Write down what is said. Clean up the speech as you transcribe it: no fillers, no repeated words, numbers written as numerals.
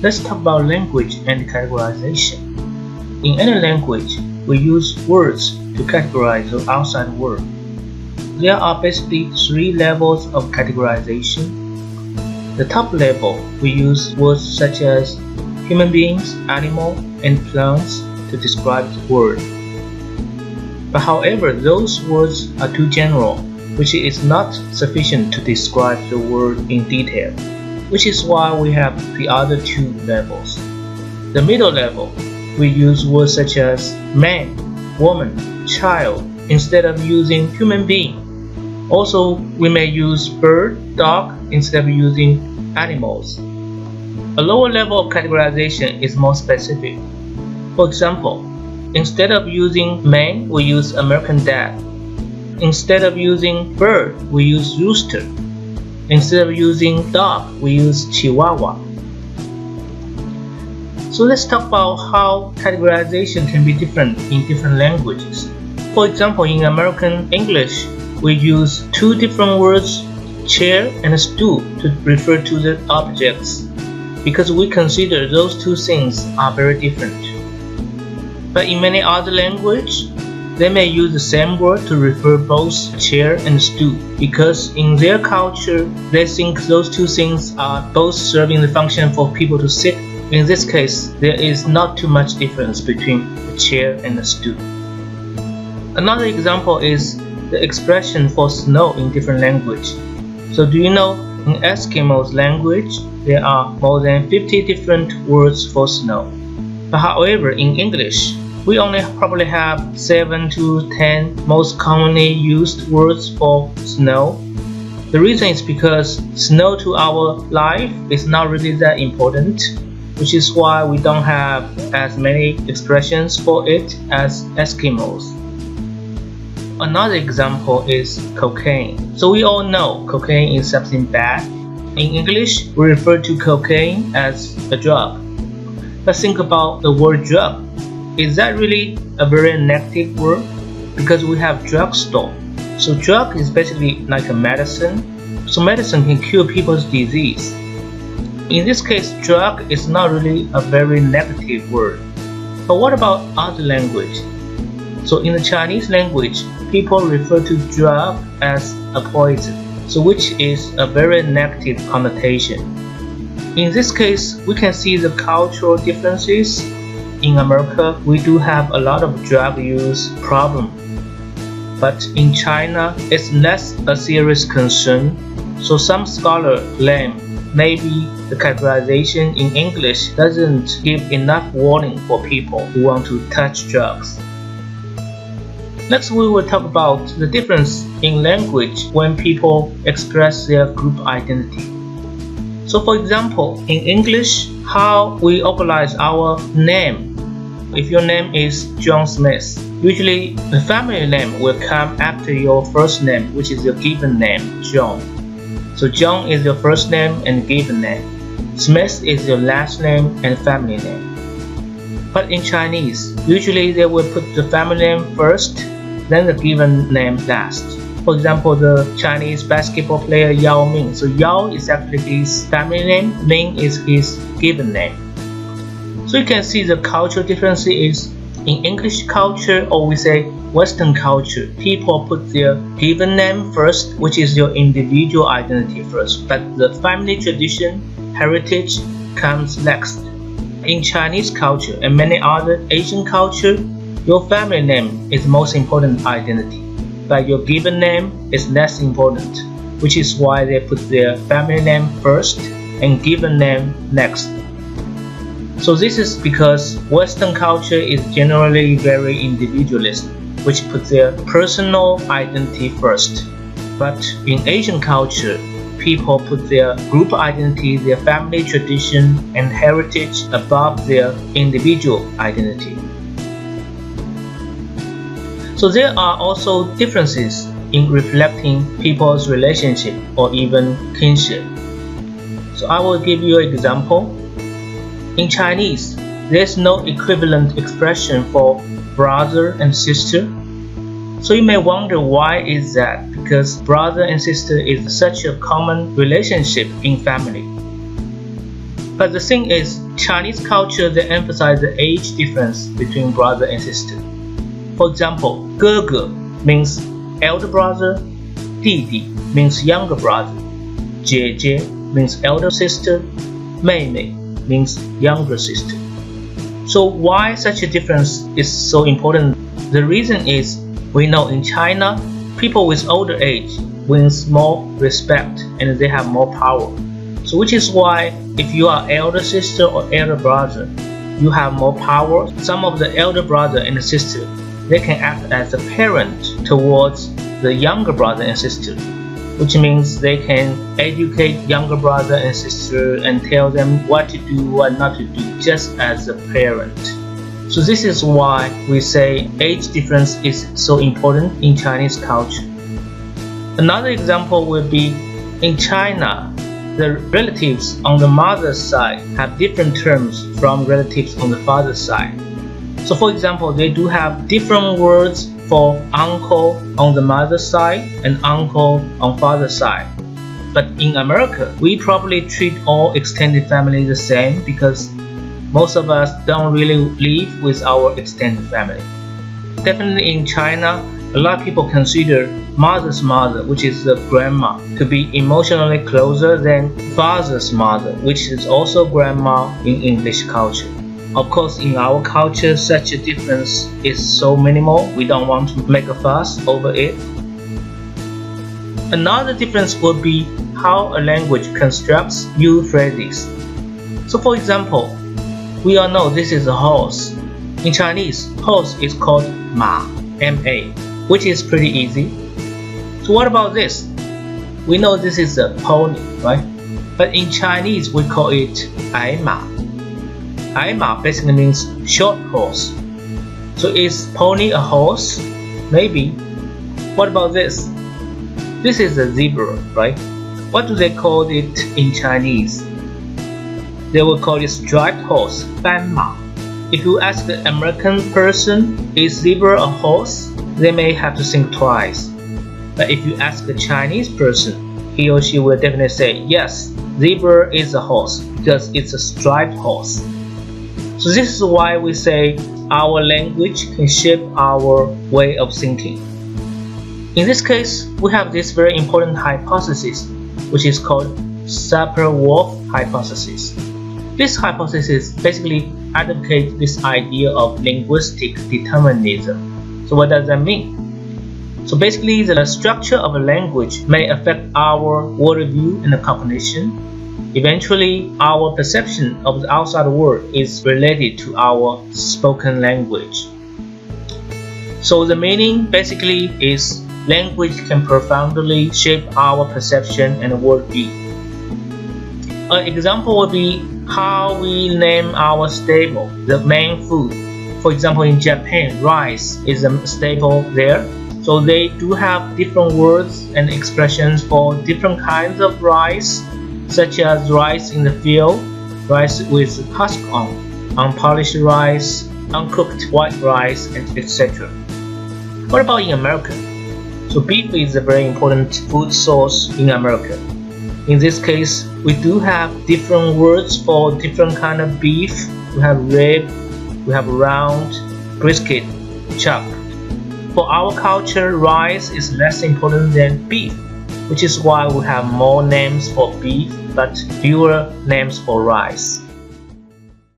Let's talk about language and categorization. In any language, we use words to categorize the outside world. There are basically 3 levels of categorization. The top level, we use words such as human beings, animal, and plants to describe the world. But however, those words are too general, which is not sufficient to describe the world in detail, which is why we have the other 2 levels. The middle level, we use words such as man, woman, child instead of using human being. Also, we may use bird, dog instead of using animals. A lower level of categorization is more specific. For example, instead of using man, we use American dad. Instead of using bird, we use rooster. Instead of using dog, we use chihuahua. So let's talk about how categorization can be different in different languages. For example, in American English, we use 2 different words, chair and stool, to refer to the objects, because we consider those 2 things are very different. But in many other languages, they may use the same word to refer both chair and stool, because in their culture, they think those 2 things are both serving the function for people to sit. In this case, there is not too much difference between the chair and the stool. Another example is the expression for snow in different languages. So do you know, in Eskimos language, there are more than 50 different words for snow. But however, in English, we only probably have 7 to 10 most commonly used words for snow. The reason is because snow to our life is not really that important, which is why we don't have as many expressions for it as Eskimos. Another example is cocaine. So we all know cocaine is something bad. In English, we refer to cocaine as a drug. But think about the word drug. Is that really a very negative word? Because we have drugstore. So drug is basically like a medicine. So medicine can cure people's disease. In this case, drug is not really a very negative word. But what about other language? So in the Chinese language, people refer to drug as a poison, so which is a very negative connotation. In this case, we can see the cultural differences. In America, we do have a lot of drug use problem. But in China, it's less a serious concern. So some scholars claim maybe the categorization in English doesn't give enough warning for people who want to touch drugs. Next, we will talk about the difference in language when people express their group identity. So for example, in English, how we vocalize our name. If your name is John Smith, usually the family name will come after your first name, which is your given name, John. So John is your first name and given name. Smith is your last name and family name. But in Chinese, usually they will put the family name first, then the given name last. For example, the Chinese basketball player Yao Ming. So Yao is actually his family name, Ming is his given name. So you can see the cultural difference is in English culture, or we say Western culture, people put their given name first, which is your individual identity first, but the family tradition, heritage comes next. In Chinese culture and many other Asian culture, your family name is most important identity, but your given name is less important, which is why they put their family name first and given name next. So this is because Western culture is generally very individualist, which puts their personal identity first. But in Asian culture, people put their group identity, their family tradition and heritage above their individual identity. So there are also differences in reflecting people's relationship or even kinship. So I will give you an example. In Chinese, there's no equivalent expression for brother and sister. So you may wonder why is that? Because brother and sister is such a common relationship in family. But the thing is, Chinese culture, they emphasize the age difference between brother and sister. For example, 哥哥 means elder brother, 弟弟 means younger brother, 姐姐 means elder sister, 妹妹 means younger sister. So why such a difference is so important? The reason is, we know in China, people with older age wins more respect and they have more power. So which is why if you are elder sister or elder brother, you have more power. Some of the elder brother and sister, they can act as a parent towards the younger brother and sister, which means they can educate younger brother and sister and tell them what to do, what not to do, just as a parent. So this is why we say age difference is so important in Chinese culture. Another example would be in China, the relatives on the mother's side have different terms from relatives on the father's side. So for example, they do have different words for uncle on the mother's side and uncle on father's side. But in America, we probably treat all extended family the same because most of us don't really live with our extended family. Definitely in China, a lot of people consider mother's mother, which is the grandma, to be emotionally closer than father's mother, which is also grandma in English culture. Of course, in our culture, such a difference is so minimal, we don't want to make a fuss over it. Another difference would be how a language constructs new phrases. So for example, we all know this is a horse. In Chinese, horse is called ma, M-A, which is pretty easy. So what about this? We know this is a pony, right? But in Chinese, we call it 矮马. 矮马 basically means short horse. So is pony a horse? Maybe. What about this? This is a zebra, right? What do they call it in Chinese? They will call it striped horse, 斑马. If you ask an American person, is zebra a horse? They may have to think twice. But if you ask a Chinese person, he or she will definitely say, yes, zebra is a horse because it's a striped horse. So this is why we say our language can shape our way of thinking. In this case, we have this very important hypothesis, which is called Sapir-Whorf Hypothesis. This hypothesis basically advocates this idea of linguistic determinism. So what does that mean? So basically, the structure of a language may affect our worldview and cognition. Eventually, our perception of the outside world is related to our spoken language. So the meaning basically is language can profoundly shape our perception and worldview. An example would be how we name our staple, the main food. For example, in Japan, rice is a staple there. So they do have different words and expressions for different kinds of rice, such as rice in the field, rice with husk on, unpolished rice, uncooked white rice, and etc. What about in America? So beef is a very important food source in America. In this case, we do have different words for different kind of beef. We have rib, we have round, brisket, chuck. For our culture, rice is less important than beef, which is why we have more names for beef but fewer names for rice.